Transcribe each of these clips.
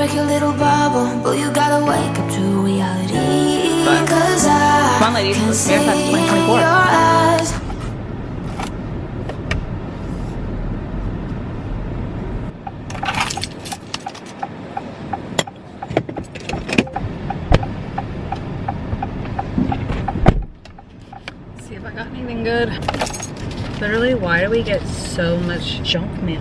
like your little bubble, but you gotta wake up to reality. Cause I Come on, ladies, can let's see Bear Fest in 2024. your eyes. See if I got anything good. Literally, why do we get so much junk mail?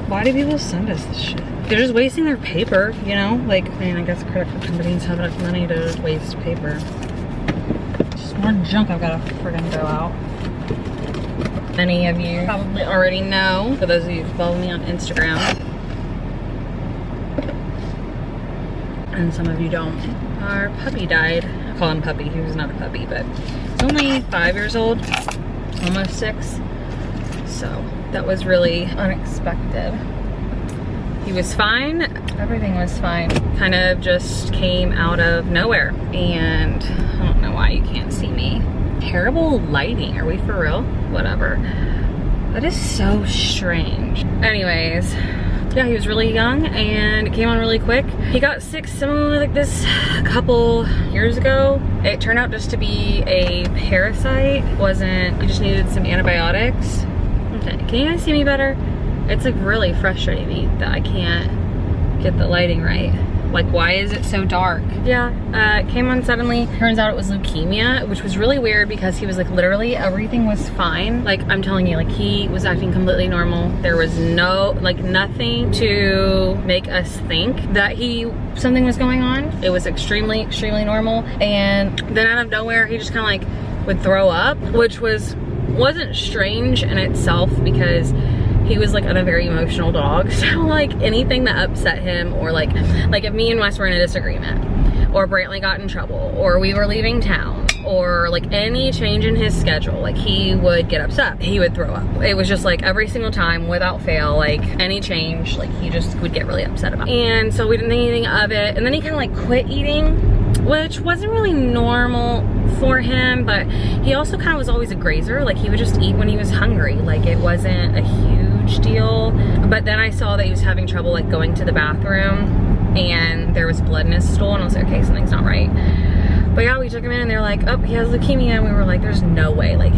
Why do people send us this shit? They're just wasting their paper, you know? Like, I mean, I guess credit card companies have enough money to waste paper. Just more junk I've got to friggin' throw out. Many of you probably already know, for those of you who follow me on Instagram, and some of you don't, our puppy died. I call him puppy, he was not a puppy, but he's only 5 years old, almost 6. So that was really unexpected. He was fine, everything was fine. Kind of just came out of nowhere, and I don't know why you can't see me. Terrible lighting, are we for real? Whatever. That is so strange. Anyways, yeah, he was really young and it came on really quick. He got sick similar like this a couple years ago. It turned out just to be a parasite. He just needed some antibiotics. Okay, can you guys see me better? It's like really frustrating me that I can't get the lighting right. Like, why is it so dark? Yeah, it came on suddenly. Turns out it was leukemia, which was really weird because he was like, literally everything was fine. Like, I'm telling you, like, he was acting completely normal. There was nothing to make us think that something was going on. It was extremely, extremely normal. And then out of nowhere, he just kind of like would throw up, which wasn't strange in itself because he was like a very emotional dog. So like anything that upset him, or like if me and Wes were in a disagreement, or Brantley got in trouble, or we were leaving town, or like any change in his schedule, like he would get upset. He would throw up. It was just like every single time without fail, like any change, like he just would get really upset about it. And so we didn't think anything of it. And then he kind of like quit eating, which wasn't really normal for him, but he also kind of was always a grazer. Like he would just eat when he was hungry. Like it wasn't a huge deal. But then I saw that he was having trouble like going to the bathroom and there was blood in his stool, and I was like, okay, something's not right. But yeah, we took him in and they're like, oh, he has leukemia. And we were like, there's no way, like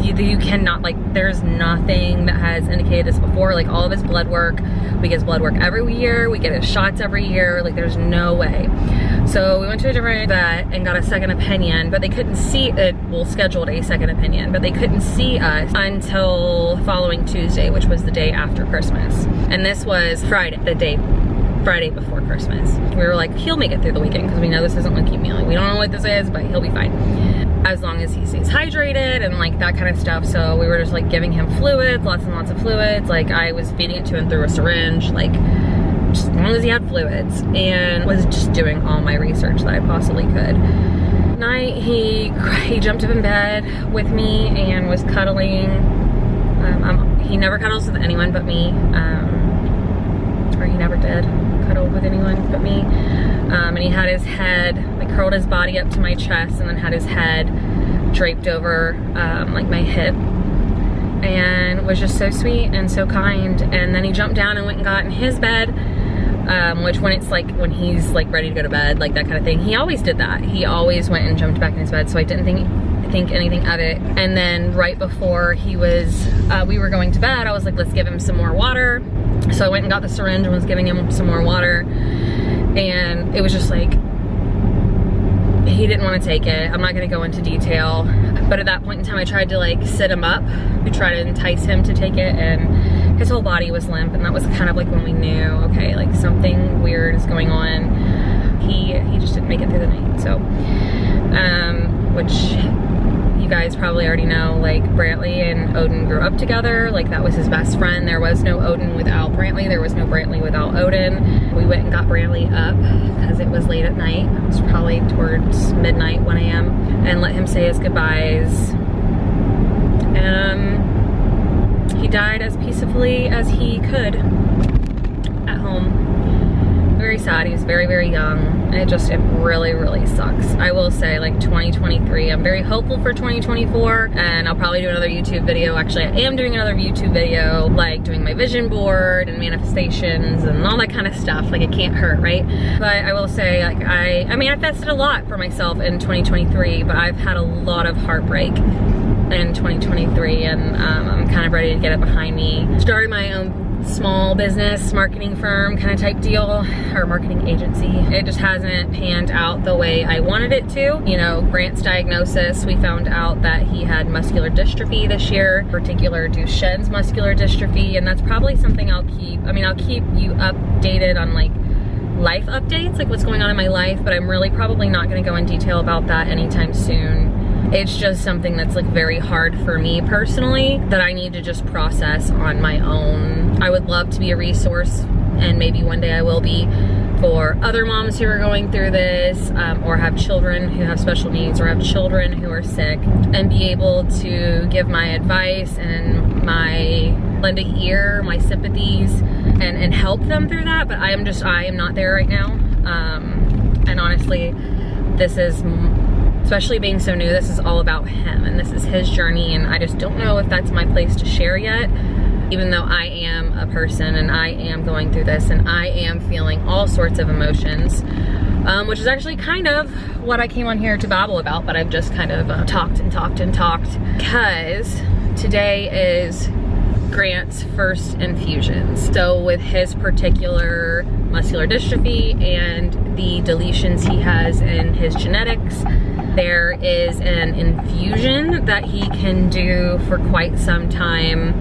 you cannot, like there's nothing that has indicated this before. Like all of his blood work, we get his blood work every year, we get his shots every year, like there's no way. So we went to a different vet and got a second opinion, but they couldn't see it. Well, scheduled a second opinion, but they couldn't see us until following Tuesday, which was the day after Christmas. And this was Friday before Christmas. We were like, he'll make it through the weekend because we know this isn't leukemia. Like, we don't know what this is, but he'll be fine as long as he stays hydrated and like that kind of stuff. So we were just like giving him fluids, lots and lots of fluids. Like I was feeding it to him through a syringe, like just as long as he had fluids, and was just doing all my research that I possibly could. Night, he jumped up in bed with me and was cuddling. He never cuddles with anyone but me, or he never did cuddle with anyone but me. And he had his head, like curled his body up to my chest and then had his head draped over like my hip, and was just so sweet and so kind. And then he jumped down and went and got in his bed, which when he's like ready to go to bed, like that kind of thing, he always did that. He always went and jumped back in his bed, so I didn't think anything of it. And then right before we were going to bed, I was like, let's give him some more water. So I went and got the syringe and was giving him some more water, and it was just like, he didn't want to take it. I'm not going to go into detail, but at that point in time I tried to like sit him up to try to entice him to take it, and his whole body was limp, and that was kind of like when we knew, okay, like something weird is going on. He just didn't make it through the night. So which you guys probably already know, like Brantley and Odin grew up together. Like that was his best friend. There was no Odin without Brantley. There was no Brantley without Odin. We went and got Brantley up because it was late at night. It was probably towards midnight, 1 a.m. and let him say his goodbyes. He died as peacefully as he could at home. We were very sad. He was very, very young. It really, really sucks. I will say, like, 2023, I'm very hopeful for 2024, and I'll probably do another YouTube video. Actually, I am doing another YouTube video, like doing my vision board and manifestations and all that kind of stuff. Like, it can't hurt, right? But I will say, like, I manifested a lot for myself in 2023, but I've had a lot of heartbreak in 2023, and I'm kind of ready to get it behind me. Started my own small business marketing firm kind of type deal, or marketing agency. It just hasn't panned out the way I wanted it to. You know, Grant's diagnosis, we found out that he had muscular dystrophy this year, particular Duchenne's muscular dystrophy, and that's probably something I'll keep you updated on, like, life updates, like what's going on in my life, but I'm really probably not going to go in detail about that anytime soon. It's just something that's, like, very hard for me personally that I need to just process on my own. I would love to be a resource, and maybe one day I will be, for other moms who are going through this, or have children who have special needs, or have children who are sick, and be able to give my advice and lend a ear, my sympathies, and help them through that. But I am not there right now. And honestly, this is, especially being so new, this is all about him, and this is his journey, and I just don't know if that's my place to share yet, even though I am a person and I am going through this and I am feeling all sorts of emotions, which is actually kind of what I came on here to babble about, but I've just kind of talked because today is Grant's first infusions. So with his particular muscular dystrophy and the deletions he has in his genetics, there is an infusion that he can do for quite some time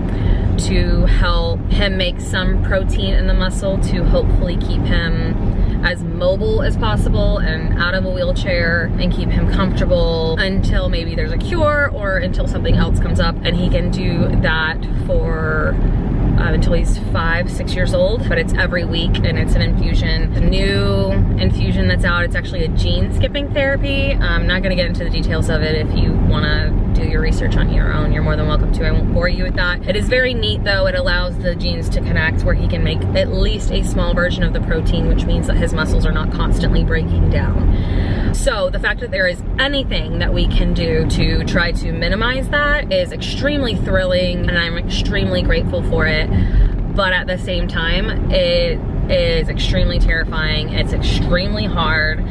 to help him make some protein in the muscle to hopefully keep him as mobile as possible and out of a wheelchair, and keep him comfortable until maybe there's a cure or until something else comes up. And he can do that for until he's 5-6 years old, but it's every week, and it's an infusion. The new infusion that's out, it's actually a gene skipping therapy. I'm not gonna get into the details of it. If you wanna do your research on your own, you're more than welcome to. I won't bore you with that. It is very neat though. It allows the genes to connect where he can make at least a small version of the protein, which means that his muscles are not constantly breaking down. So the fact that there is anything that we can do to try to minimize that is extremely thrilling, and I'm extremely grateful for it. But at the same time, it is extremely terrifying. It's extremely hard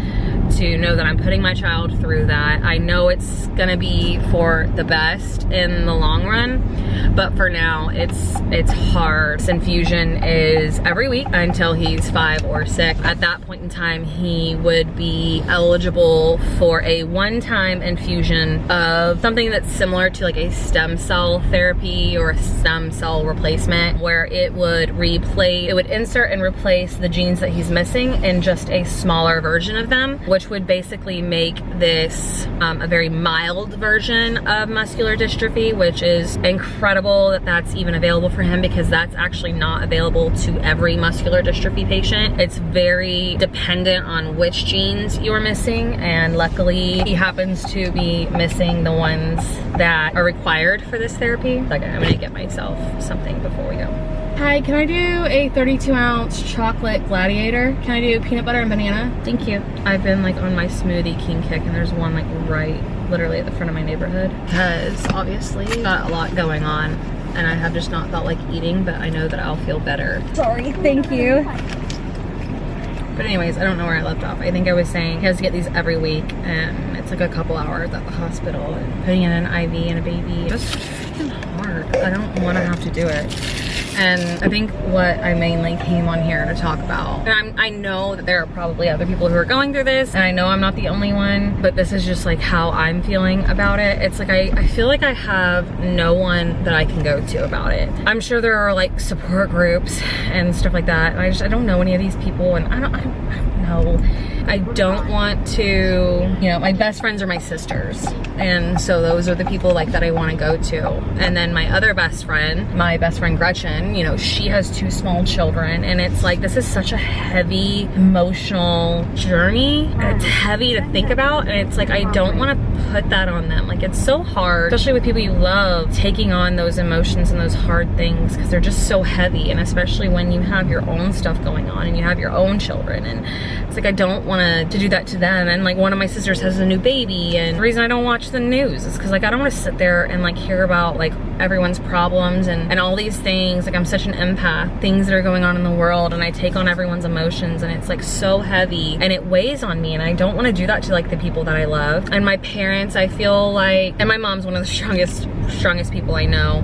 to know that I'm putting my child through that. I know it's gonna be for the best in the long run, but for now, it's hard. This infusion is every week until he's 5 or 6. At that point in time, he would be eligible for a one-time infusion of something that's similar to like a stem cell therapy or a stem cell replacement, where it would insert and replace the genes that he's missing in just a smaller version of them, which would basically make this a very mild version of muscular dystrophy, which is incredible that that's even available for him, because that's actually not available to every muscular dystrophy patient. It's very dependent on which genes you're missing, and luckily he happens to be missing the ones that are required for this therapy. Like, I'm gonna get myself something before we go. Hi, can I do a 32-ounce chocolate gladiator? Can I do peanut butter and banana? Thank you. I've been like on my Smoothie King kick, and there's one like right literally at the front of my neighborhood, because obviously got a lot going on and I have just not felt like eating, but I know that I'll feel better. Sorry, thank you. But anyways, I don't know where I left off. I think I was saying he has to get these every week, and it's like a couple hours at the hospital, and putting in an IV and a baby. It's freaking hard. I don't want to have to do it. And I think what I mainly came on here to talk about, and I know that there are probably other people who are going through this, and I know I'm not the only one, but this is just like how I'm feeling about it. It's like I feel like I have no one that I can go to about it. I'm sure there are like support groups and stuff like that, and I don't know any of these people, and I don't know. I don't want to, you know, my best friends are my sisters, and so those are the people like that I want to go to. And then my other best friend, Gretchen, and you know, she has 2 small children, and it's like, this is such a heavy emotional journey. It's heavy to think about, and it's like, I don't want to put that on them. Like, it's so hard, especially with people you love, taking on those emotions and those hard things, because they're just so heavy. And especially when you have your own stuff going on and you have your own children, and it's like, I don't want to do that to them. And like, one of my sisters has a new baby, and the reason I don't watch the news is because like, I don't want to sit there and like hear about like everyone's problems and all these things. Like, I'm such an empath, things that are going on in the world, and I take on everyone's emotions, and it's like so heavy and it weighs on me, and I don't want to do that to like the people that I love. And my parents, I feel like, and my mom's one of the strongest people I know.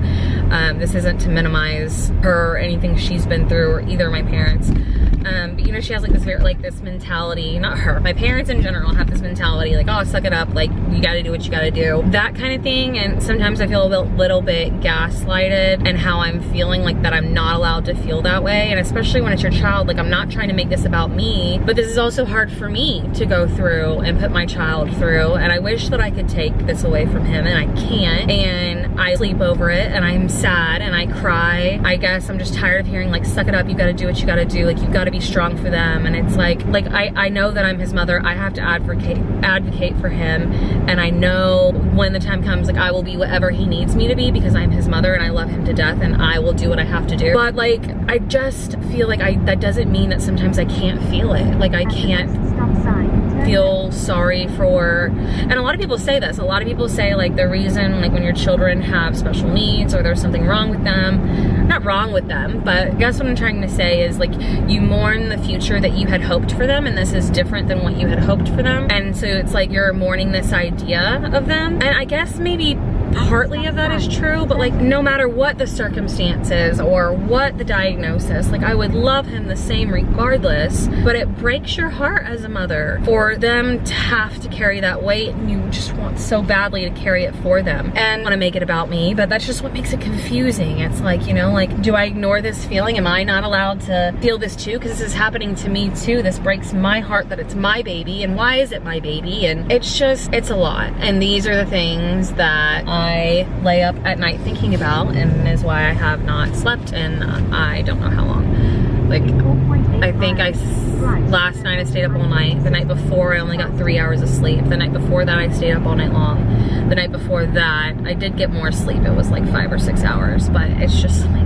This isn't to minimize her or anything she's been through, or either of my parents. But you know, she has like this very, like this mentality, not her, my parents in general have this mentality like, oh, suck it up, like you gotta do what you gotta do, that kind of thing. And sometimes I feel a little bit gaslighted and how I'm feeling like that I'm not allowed to feel that way. And especially when it's your child, like, I'm not trying to make this about me, but this is also hard for me to go through and put my child through. And I wish that I could take this away from him, and I can't. And I sleep over it, and I'm sad, and I cry. I guess I'm just tired of hearing like, suck it up, you gotta do what you gotta do, like you gotta be strong for them. And it's like I know that I'm his mother, I have to advocate for him, and I know when the time comes, like, I will be whatever he needs me to be, because I'm his mother and I love him to death, and I will do what I have to do. But like, I just feel like that doesn't mean that sometimes I can't feel it. Like, I can't feel sorry for, and a lot of people say this, a lot of people say like, the reason like when your children have special needs or there's something wrong with them, not wrong with them, but I guess what I'm trying to say is like, you mourn the future that you had hoped for them, and this is different than what you had hoped for them. And so it's like, you're mourning this idea of them. And I guess maybe partly of that is true, but like, no matter what the circumstances or what the diagnosis, like, I would love him the same regardless. But it breaks your heart as a mother for them to have to carry that weight, and you just want so badly to carry it for them and want to make it about me. But that's just what makes it confusing. It's like, you know, like, do I ignore this feeling? Am I not allowed to feel this too? Because this is happening to me too. This breaks my heart that it's my baby, and why is it my baby? And it's just, it's a lot. And these are the things that I lay up at night thinking about, and is why I have not slept in I don't know how long. Like, I think last night I stayed up all night. The night before I only got 3 hours of sleep. The night before that I stayed up all night long. The night before that I did get more sleep. It was like 5 or 6 hours, but it's just like,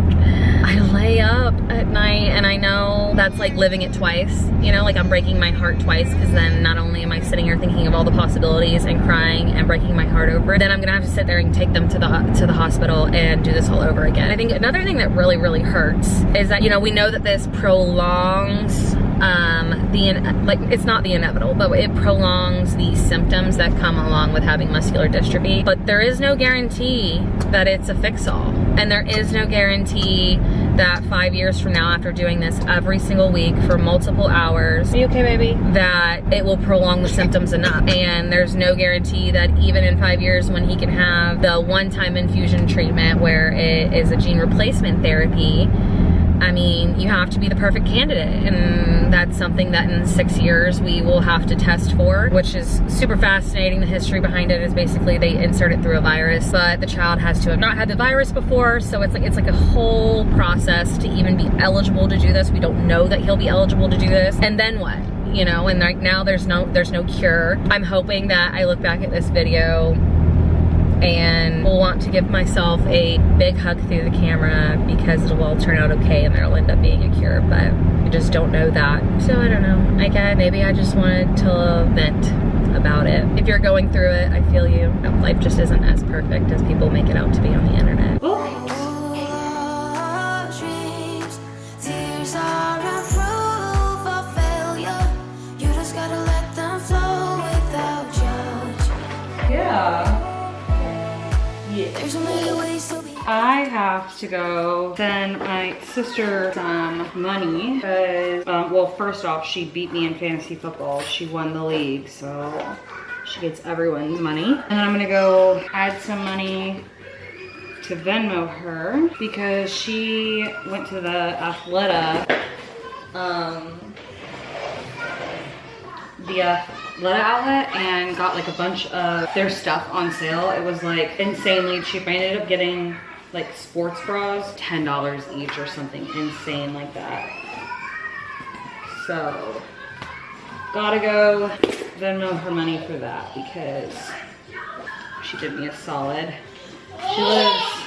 I lay up at night and I know that's like living it twice, you know, like I'm breaking my heart twice, because then not only am I sitting here thinking of all the possibilities and crying and breaking my heart over it, then I'm gonna have to sit there and take them to the hospital and do this all over again. I think another thing that really, really hurts is that, you know, we know that this prolongs it's not the inevitable, but it prolongs the symptoms that come along with having muscular dystrophy. But there is no guarantee that it's a fix-all, and there is no guarantee that 5 years from now, after doing this every single week for multiple hours, are you okay, baby, that it will prolong the symptoms enough. And there's no guarantee that even in 5 years, when he can have the one-time infusion treatment where it is a gene replacement therapy, I mean, you have to be the perfect candidate, and that's something that in 6 years we will have to test for, which is super fascinating. The history behind it is basically they insert it through a virus, but the child has to have not had the virus before, so it's like a whole process to even be eligible to do this. We don't know that he'll be eligible to do this, and then what? You know, and right now there's no cure. I'm hoping that I look back at this video and will want to give myself a big hug through the camera, because it will all turn out okay and there'll end up being a cure, but I just don't know that. So I don't know, maybe I just wanted to vent about it. If you're going through it, I feel you. Life just isn't as perfect as people make it out to be on the internet. Dreams, tears are a proof of failure. You just gotta let them flow without judge. Yeah. There's a million ways to be. I have to go send my sister some money because, well, first off, she beat me in fantasy football. She won the league, so she gets everyone's money. And then I'm gonna go add some money to Venmo her because she went to the Athleta, outlet and got like a bunch of their stuff on sale. It was like insanely cheap. I ended up getting like sports bras, $10 each or something insane like that. So, gotta go Venmo her money for that because she did me a solid. She lives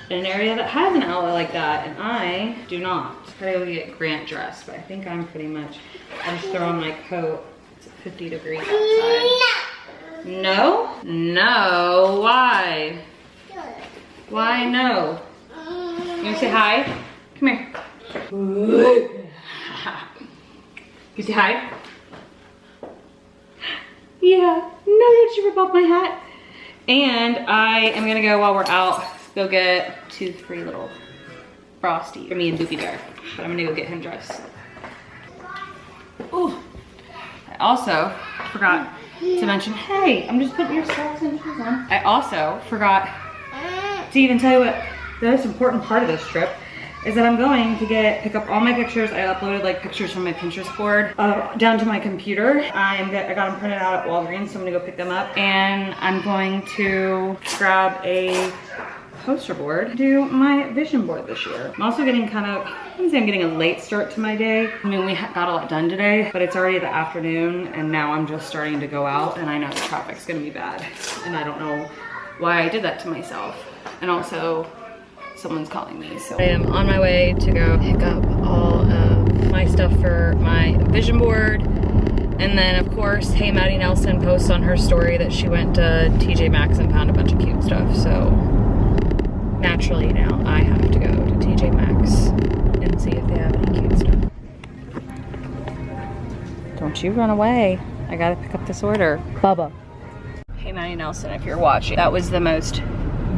in an area that has an outlet like that, and I do not. Gotta go get Grant dressed, but I think I'm pretty much, I just throw on my coat. It's 50 degrees outside. No? No, why? Why no? You wanna say hi? Come here. You say hi? Yeah, no, don't you rip off my hat? And I am gonna go while we're out, go get 2 free little Frosty for me and Doopy Bear. But I'm gonna go get him dressed. Ooh. I also forgot to mention, hey, I'm just putting your socks and shoes on. I also forgot to even tell you what the most important part of this trip is that I'm going to pick up all my pictures. I uploaded like pictures from my Pinterest board down to my computer. I got them printed out at Walgreens, so I'm gonna go pick them up. And I'm going to grab a poster board, do my vision board this year. I'm also getting I wouldn't say I'm getting a late start to my day. I mean, we got a lot done today, but it's already the afternoon and now I'm just starting to go out and I know the traffic's gonna be bad. And I don't know why I did that to myself. And also, someone's calling me, so. I am on my way to go pick up all of my stuff for my vision board. And then of course, hey, Maddie Nelson posts on her story that she went to TJ Maxx and found a bunch of cute stuff. So naturally now I have to go to TJ Maxx and see if they have any cute stuff. Don't you run away. I gotta pick up this order. Bubba. Hey, Maddie Nelson, if you're watching, that was the most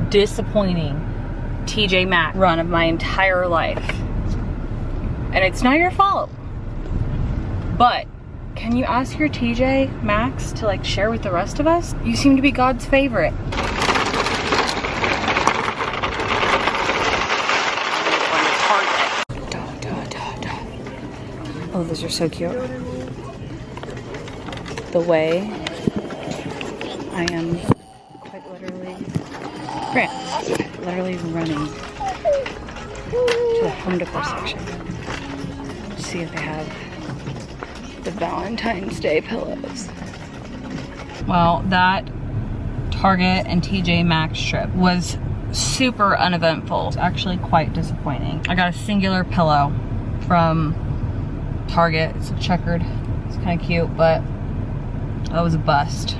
disappointing TJ Maxx run of my entire life. And it's not your fault. But can you ask your TJ Maxx to like share with the rest of us? You seem to be God's favorite. Oh, those are so cute. The way I am quite literally, Grant, literally running to the home decor section to see if they have the Valentine's Day pillows. Well, that Target and TJ Maxx trip was super uneventful. It's actually quite disappointing. I got a singular pillow from Target. It's checkered. It's kind of cute, but that was a bust.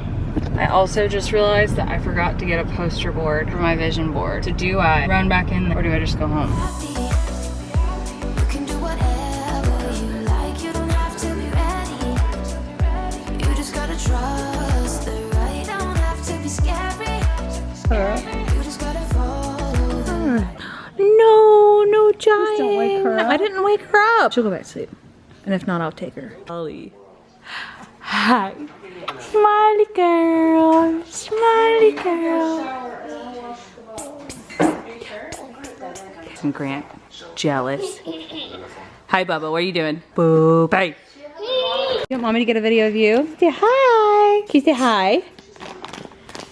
I also just realized that I forgot to get a poster board for my vision board. So do I run back in or do I just go home? You can do whatever you like. You don't have to be ready. You just gotta trust the right. Don't have to be scary. You just gotta follow the right. No, Giant. Don't wake her up. I didn't wake her up. She'll go back to sleep. And if not, I'll take her. Ollie. Hi. Smiley girl. Smiley girl. And Grant, jealous. Hi, Bubba. What are you doing? Boop. Hey. You want mommy to get a video of you? Say hi. Can you say hi?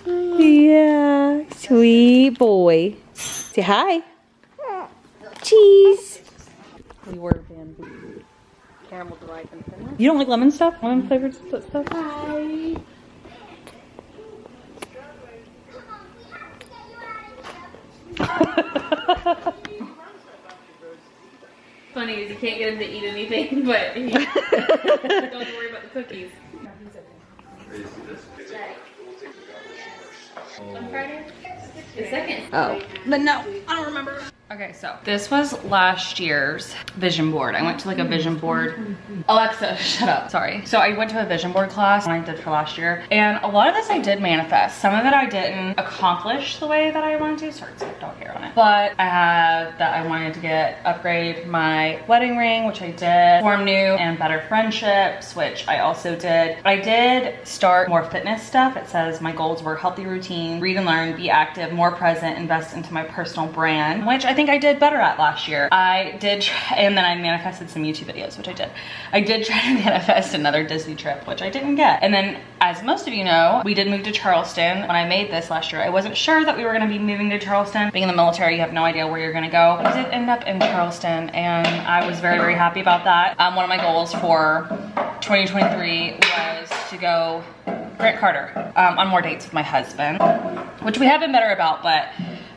Yeah. Sweet boy. Say hi. Cheese. We were bamboo. Caramel delight and cinnamon. You don't like lemon stuff? Lemon flavored stuff? Hi. Funny is you can't get him to eat anything, but he don't worry about the cookies. On Friday? The second. Oh, but no, I don't remember. Okay, so this was last year's vision board. I went to like a vision board. Alexa, shut up. Sorry. So I went to a vision board class I did for last year. And a lot of this I did manifest. Some of it I didn't accomplish the way that I wanted to. Sorry, it's got dog hair on it. But I had that I wanted to upgrade my wedding ring, which I did. Form new and better friendships, which I also did. I did start more fitness stuff. It says my goals were healthy routine, read and learn, be active, more present, invest into my personal brand, which I think think I did better at last year. I did, and then I manifested some YouTube videos, which I did. I did try to manifest another Disney trip, which I didn't get. And then, as most of you know, we did move to Charleston. When I made this last year, I wasn't sure that we were gonna be moving to Charleston. Being in the military, you have no idea where you're gonna go. We did end up in Charleston, and I was very, very happy about that. One of my goals for 2023 was to go Grant Carter on more dates with my husband, which we have been better about, but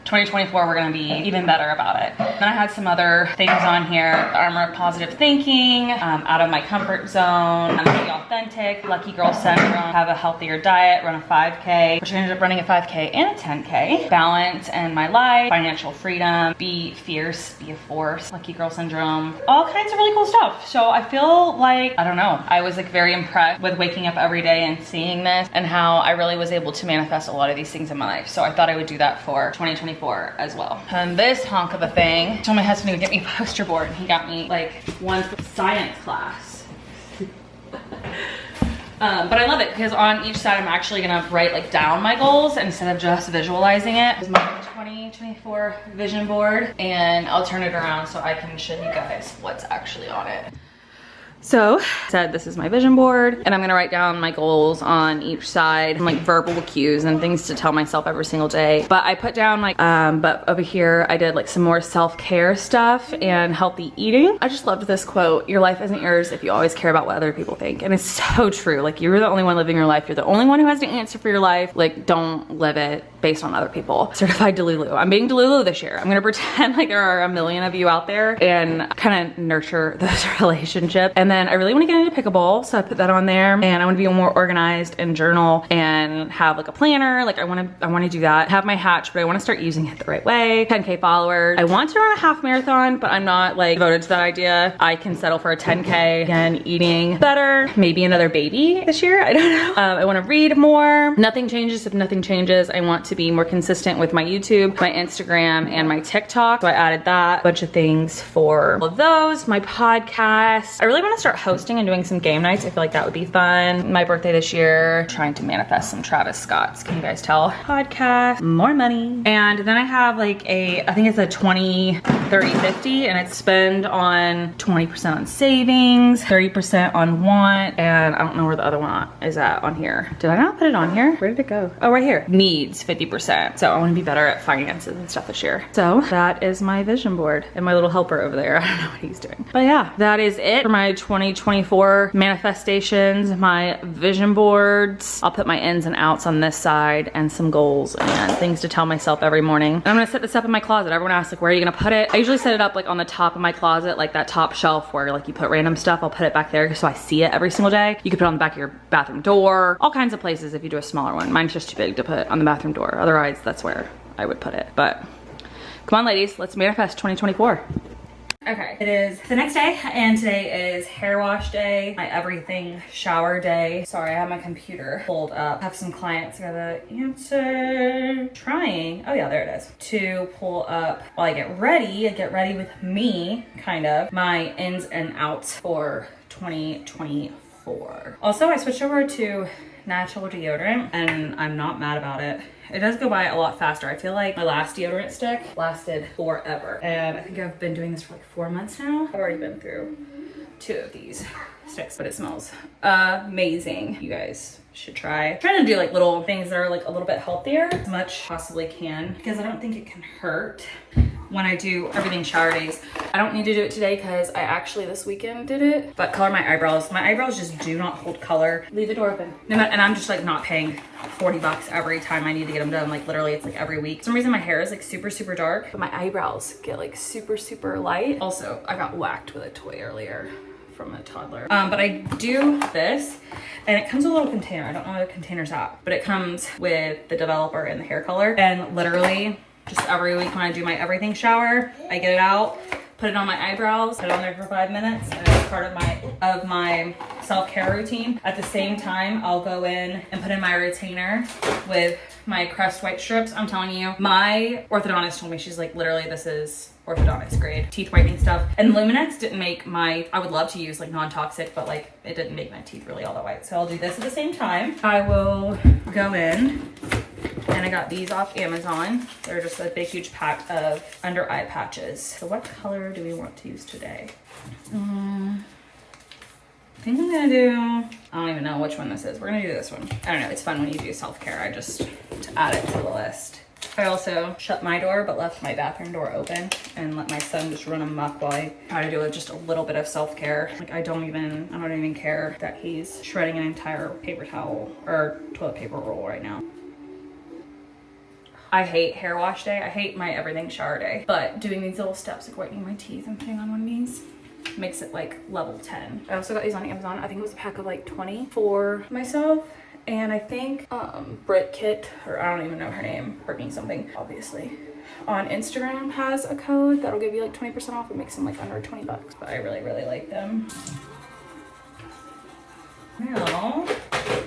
2024, we're gonna be even better about it. Then I had some other things on here. The armor of positive thinking, out of my comfort zone, be authentic, lucky girl syndrome, have a healthier diet, run a 5K, which I ended up running a 5K and a 10K, balance in my life, financial freedom, be fierce, be a force, lucky girl syndrome, all kinds of really cool stuff. So I feel like, I don't know, I was like very impressed with waking up every day and seeing this and how I really was able to manifest a lot of these things in my life. So I thought I would do that for 2024 as well. And this honk of a thing, I told my husband to get me a poster board, and he got me like one for science class. But I love it because on each side I'm actually gonna write like down my goals instead of just visualizing it. This is my 2024 vision board, and I'll turn it around so I can show you guys what's actually on it. So, said this is my vision board, and I'm gonna write down my goals on each side, and like verbal cues and things to tell myself every single day. But I put down like, but over here I did like some more self-care stuff and healthy eating. I just loved this quote: your life isn't yours if you always care about what other people think. And it's so true. Like, you're the only one living your life. You're the only one who has to answer for your life. Like, don't live it based on other people. Certified Delulu. I'm being Delulu this year. I'm gonna pretend like there are a million of you out there and kind of nurture those relationships. And then I really want to get into pickleball, so I put that on there. And I want to be more organized and journal and have like a planner. Like I want to do that. Have my hatch, but I want to start using it the right way. 10K followers. I want to run a half marathon, but I'm not like devoted to that idea. I can settle for a 10K. Again, eating better. Maybe another baby this year. I don't know. I want to read more. Nothing changes if nothing changes. I want to be more consistent with my YouTube, my Instagram, and my TikTok. So I added that. A bunch of things for all of those. My podcast. I really want to start hosting and doing some game nights. I feel like that would be fun. My birthday this year, trying to manifest some Travis Scotts. Can you guys tell? Podcast, more money. And then I have like I think it's a 20, 30, 50, and it's spend on 20% on savings, 30% on want, and I don't know where the other one is at on here. Did I not put it on here? Where did it go? Oh, right here. Needs, 50%. So I want to be better at finances and stuff this year. So that is my vision board and my little helper over there. I don't know what he's doing. But yeah, that is it for my 2024 manifestations, my vision boards. I'll put my ins and outs on this side and some goals and things to tell myself every morning. And I'm gonna set this up in my closet. Everyone asks like, where are you gonna put it? I usually set it up like on the top of my closet, like that top shelf where like you put random stuff. I'll put it back there so I see it every single day. You could put it on the back of your bathroom door, all kinds of places if you do a smaller one. Mine's just too big to put on the bathroom door. Otherwise, that's where I would put it. But come on, ladies, let's manifest 2024. Okay, it is the next day, and today is hair wash day, my everything shower day. Sorry, I have my computer pulled up. I have some clients I gotta answer. Trying, oh yeah, there it is. To pull up while I get ready with me, kind of, my ins and outs for 2024. Also, I switched over to natural deodorant, and I'm not mad about it. It does go by a lot faster. I feel like my last deodorant stick lasted forever. And I think I've been doing this for like 4 months now. I've already been through 2 of these sticks, but it smells amazing. You guys should try. I'm trying to do like little things that are like a little bit healthier as much possibly can, because I don't think it can hurt when I do everything shower days. I don't need to do it today because I actually this weekend did it, but color my eyebrows. My eyebrows just do not hold color. Leave the door open. And I'm just like not paying 40 bucks every time I need to get them done. Like literally it's like every week. For some reason my hair is like super, super dark, but my eyebrows get like super, super light. Also, I got whacked with a toy earlier from a toddler. But I do this, and it comes with a little container. I don't know where the container's at, but it comes with the developer and the hair color. And literally just every week when I do my everything shower, I get it out, put it on my eyebrows, put it on there for 5 minutes, and it's part of my self-care routine. At the same time, I'll go in and put in my retainer with my Crest white strips. I'm telling you, my orthodontist told me, she's like, literally, this is orthodontist grade teeth whitening stuff. And Luminex didn't make my, I would love to use like non-toxic, but like it didn't make my teeth really all that white. So I'll do this at the same time. I will go in and I got these off Amazon. They're just a big, huge pack of under eye patches. So what color do we want to use today? I think I'm gonna do, I don't even know which one this is. We're gonna do this one. I don't know, it's fun when you do self-care. I just, to add it to the list. I also shut my door but left my bathroom door open and let my son just run amok while I try to do just a little bit of self-care. Like I don't even care that he's shredding an entire paper towel or toilet paper roll right now. I hate hair wash day. I hate my everything shower day. But doing these little steps, like whitening my teeth and putting on one of these, makes it like level 10. I also got these on Amazon. I think it was a pack of like 20 for myself. And I think Brit Kit, or I don't even know her name, Brittany something, obviously, on Instagram has a code that'll give you like 20% off. It makes them like under 20 bucks. But I really, really like them. Now,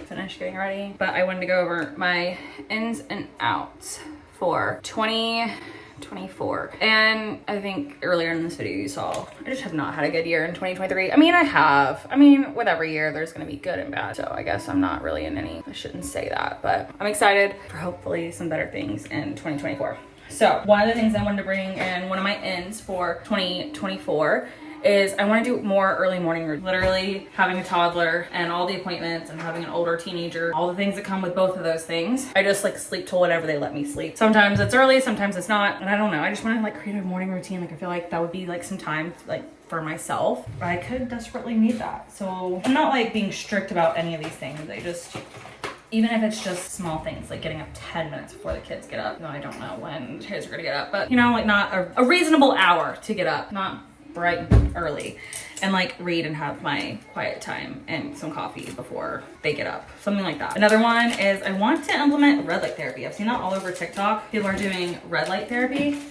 finished getting ready. But I wanted to go over my ins and outs for 2024. And I think earlier in this video you saw, I just have not had a good year in 2023. I mean, I have. I mean, with every year there's gonna be good and bad. So I guess I'm not really in any, I shouldn't say that, but I'm excited for hopefully some better things in 2024. So one of the things I wanted to bring in, one of my ins for 2024 is I want to do more early morning routine. Literally having a toddler and all the appointments and having an older teenager, all the things that come with both of those things. I just like sleep till whenever they let me sleep. Sometimes it's early, sometimes it's not. And I don't know, I just want to like create a morning routine. Like I feel like that would be like some time like for myself. I could desperately need that. So I'm not like being strict about any of these things. I just, even if it's just small things like getting up 10 minutes before the kids get up. No, I don't know when the kids are gonna get up, but you know, like not a reasonable hour to get up, not bright and early, and like read and have my quiet time and some coffee before they get up, something like that. Another one is I want to implement red light therapy. I've seen that all over TikTok. People are doing red light therapy,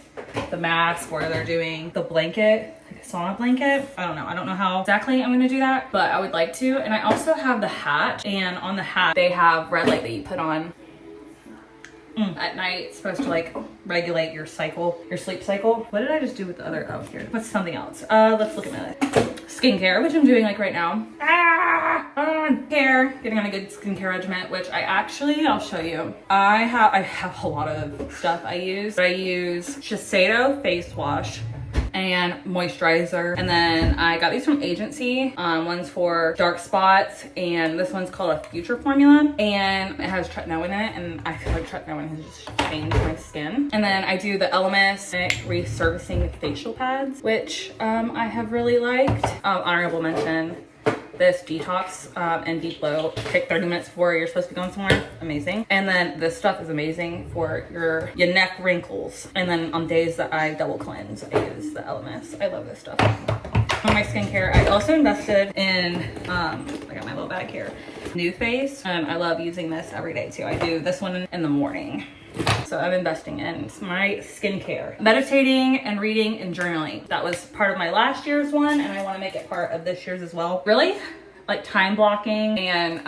the mask, or they're doing the blanket, like a sauna blanket. I don't know how exactly I'm gonna do that, but I would like to. And I also have the hat, and on the hat they have red light that you put on at night. It's supposed to like regulate your cycle, your sleep cycle. What did I just do with the other, oh here, what's something else? Let's look at my skincare, which I'm doing like right now. Getting on a good skincare regimen, which I'll show you. I have a lot of stuff I use. I use Shiseido face wash and moisturizer, and then I got these from Agency. One's for dark spots, and this one's called a Future Formula, and it has tretinoin in it, and I feel like tretinoin has just changed my skin. And then I do the Elemis resurfacing facial pads, which I have really liked. Honorable mention, this detox and deep glow, take 30 minutes before you're supposed to be going somewhere. Amazing. And then this stuff is amazing for your neck wrinkles. And then on days that I double cleanse, I use the Elemis. I love this stuff. On my skincare, I also invested in, I got my little bag here, New Face. I love using this every day too. I do this one in the morning. So I'm investing in my skincare. Meditating and reading and journaling. That was part of my last year's one, and I want to make it part of this year's as well. Really, like time blocking and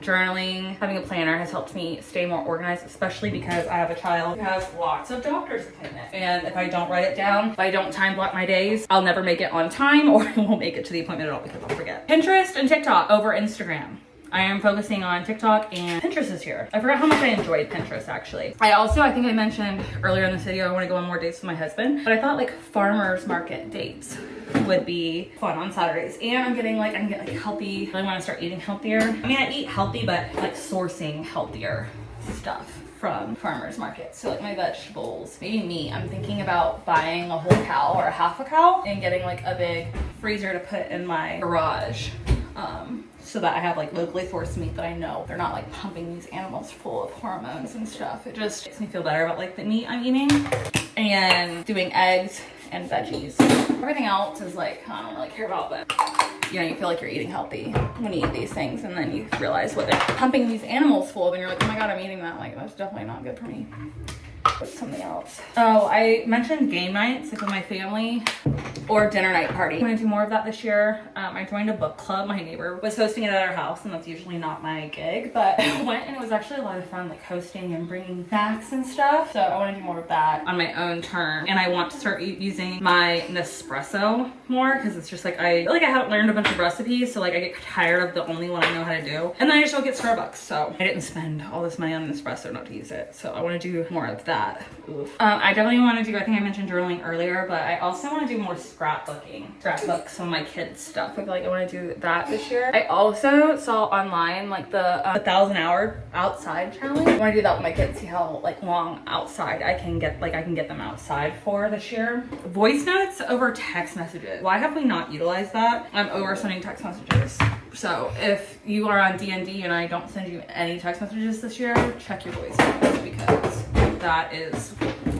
journaling, having a planner has helped me stay more organized, especially because I have a child who has lots of doctor's appointments. And if I don't write it down, if I don't time block my days, I'll never make it on time, or I won't make it to the appointment at all because I'll forget. Pinterest and TikTok over Instagram. I am focusing on TikTok, and Pinterest is here. I forgot how much I enjoyed Pinterest actually. I think I mentioned earlier in this video, I want to go on more dates with my husband, but I thought like farmers market dates would be fun on Saturdays. And I can get like healthy. I really want to start eating healthier. I mean, I eat healthy, but like sourcing healthier stuff from farmers market. So like my vegetables, maybe meat. I'm thinking about buying a whole cow or a half a cow and getting like a big freezer to put in my garage. So that I have like locally sourced meat that I know they're not like pumping these animals full of hormones and stuff. It just makes me feel better about like the meat I'm eating, and doing eggs and veggies. Everything else is like, I don't really care about, but you know, you feel like you're eating healthy when you eat these things, and then you realize what they're pumping these animals full of, and you're like, oh my God, I'm eating that. Like, that's definitely not good for me. What's something else? Oh, I mentioned game nights like with my family. or dinner night party. I'm gonna do more of that this year. I joined a book club. My neighbor was hosting it at our house, and that's usually not my gig, but I went and it was actually a lot of fun, like hosting and bringing snacks and stuff. So I want to do more of that on my own term, and I want to start using my Nespresso more, because it's just like I feel like I haven't learned a bunch of recipes, so like I get tired of the only one I know how to do, and then I just don't get Starbucks. So I didn't spend all this money on Nespresso not to use it. So I want to do more of that. Oof. I definitely want to do, I think I mentioned journaling earlier, but I also want to do more scrapbook some of my kids stuff. I feel like I want to do that this year. I also saw online like the 1,000-hour outside challenge. I want to do that with my kids, see how like long outside I can get them outside for this year. Voice notes over text messages. Why have we not utilized that? I'm over sending text messages. So if you are on D&D and I don't send you any text messages this year, check your voice notes, because that is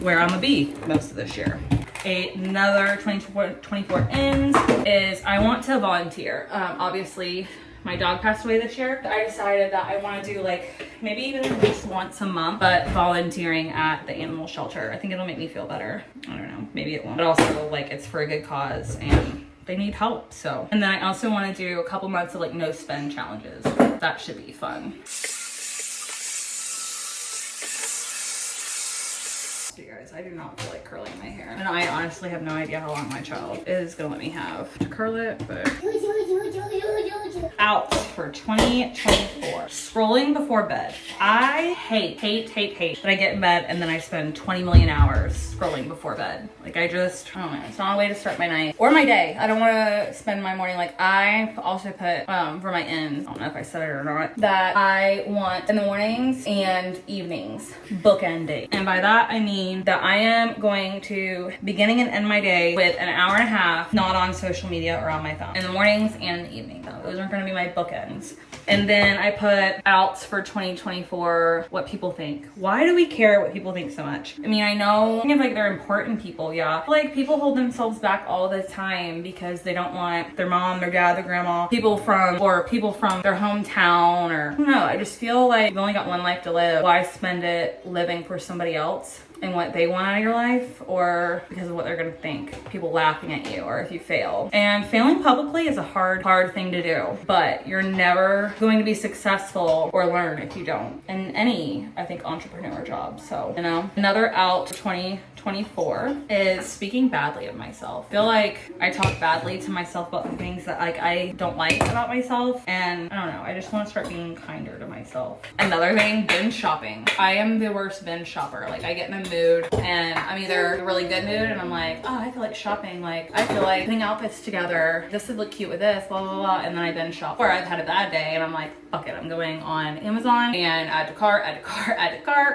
where I'm gonna be most of this year. Another 2024 ends is I want to volunteer. Obviously my dog passed away this year. I decided that I want to do like maybe even just once a month, but volunteering at the animal shelter. I think it'll make me feel better. I don't know, maybe it won't, but also like it's for a good cause and they need help. So, and then I also want to do a couple months of like no spend challenges. That should be fun. You guys, I do not feel like curling my hair, and I honestly have no idea how long my child is gonna let me have to curl it, but out for 2024. Scrolling before bed. I hate that I get in bed and then I spend 20 million hours scrolling before bed. Like I don't know, it's not a way to start my night or my day. I don't want to spend my morning. Like I also put for my ends, I don't know if I said it or not, that I want in the mornings and evenings bookending, and by that I mean that I am going to beginning and end my day with an hour and a half not on social media or on my phone in the mornings and in the evening. Those are going to be my bookends. And then I put outs for 2024, what people think. Why do we care what people think so much? I mean, I know like they're important people, yeah. Like people hold themselves back all the time because they don't want their mom, their dad, their grandma, people from their hometown, or I don't know. I just feel like you've only got one life to live. Why spend it living for somebody else and what they want out of your life, or because of what they're gonna think, people laughing at you, or if you fail. And failing publicly is a hard thing to do, but you're never going to be successful or learn if you don't, in any, I think, entrepreneur job. So, you know, another out for 2024 is speaking badly of myself. I feel like I talk badly to myself about the things that like I don't like about myself, and I don't know, I just want to start being kinder to myself. Another thing, binge shopping. I am the worst binge shopper. Like I get in a mood and I'm either in a really good mood and I'm like, oh, I feel like shopping, like I feel like putting outfits together, this would look cute with this, blah blah blah, and then I binge shop. Or I've had a bad day and I'm like, fuck it, I'm going on Amazon and add to cart.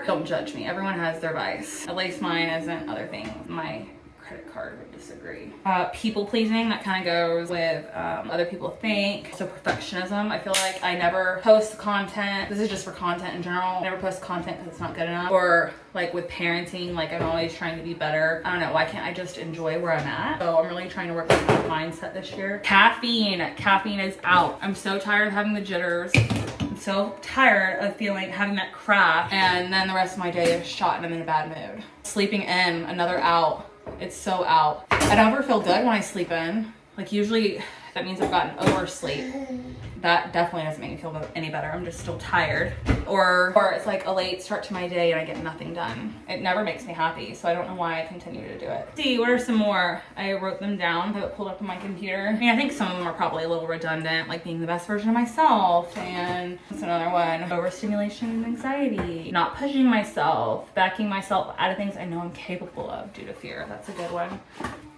Don't judge me, everyone has their vice. At least mine isn't other things. My credit card would disagree. People pleasing, that kind of goes with other people think. So perfectionism, I feel like I never post content. This is just for content in general. I never post content because it's not good enough. Or like with parenting, like I'm always trying to be better. I don't know, why can't I just enjoy where I'm at? So I'm really trying to work on my mindset this year. Caffeine is out. I'm so tired of having the jitters. I'm so tired of having that crash, and then the rest of my day is shot and I'm in a bad mood. Sleeping in, another out. It's so out. I don't ever feel good when I sleep in. Like usually that means I've gotten oversleep. That definitely doesn't make me feel any better. I'm just still tired. Or it's like a late start to my day and I get nothing done. It never makes me happy, so I don't know why I continue to do it. See, what are some more? I wrote them down. I pulled up on my computer. I mean, I think some of them are probably a little redundant, like being the best version of myself, and that's another one. Overstimulation and anxiety. Not pushing myself. Backing myself out of things I know I'm capable of due to fear. That's a good one.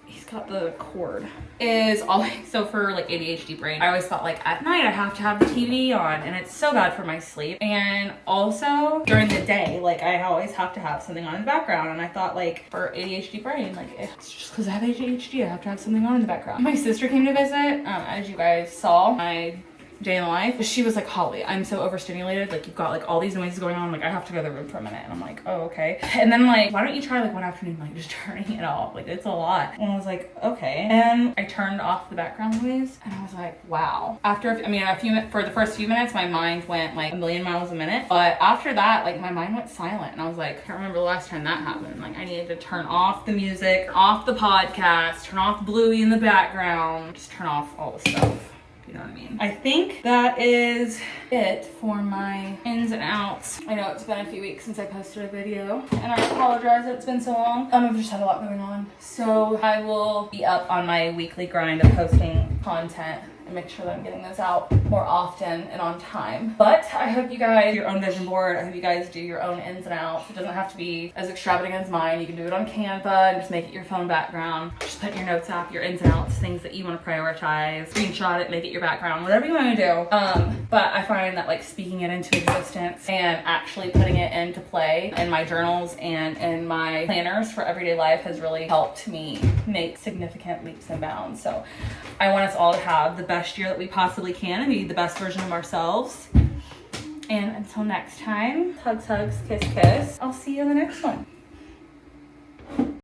He's got the cord. Is always, so for like ADHD brain, I always thought like at night I have to have the TV on and it's so bad for my sleep. And also during the day, like I always have to have something on in the background. And I thought like for ADHD brain, like it's just because I have ADHD, I have to have something on in the background. My sister came to visit, as you guys saw. My day in the life. She was like, Holly, I'm so overstimulated. Like, you've got like all these noises going on. Like, I have to go to the room for a minute. And I'm like, oh, okay. And then like, why don't you try like one afternoon, like just turning it off? Like, it's a lot. And I was like, okay. And I turned off the background noise and I was like, wow. After, I mean, for the first few minutes, my mind went like a million miles a minute. But after that, like my mind went silent. And I was like, I can't remember the last time that happened. Like, I needed to turn off the music, turn off the podcast, turn off Bluey in the background, just turn off all the stuff. You know what I mean? I think that is it for my ins and outs. I know it's been a few weeks since I posted a video and I apologize that it's been so long. I've just had a lot going on. So I will be up on my weekly grind of posting content and make sure that I'm getting those out more often and on time. But I hope you guys do your own vision board. I hope you guys do your own ins and outs. It doesn't have to be as extravagant as mine. You can do it on Canva and just make it your phone background. Just put in your notes app, your ins and outs, things that you want to prioritize, screenshot it, make it your background, whatever you want to do. But I find that like speaking it into existence and actually putting it into play in my journals and in my planners for everyday life has really helped me make significant leaps and bounds. So I want us all to have the best year that we possibly can and be the best version of ourselves. And until next time, hugs, hugs, kiss, kiss. I'll see you in the next one.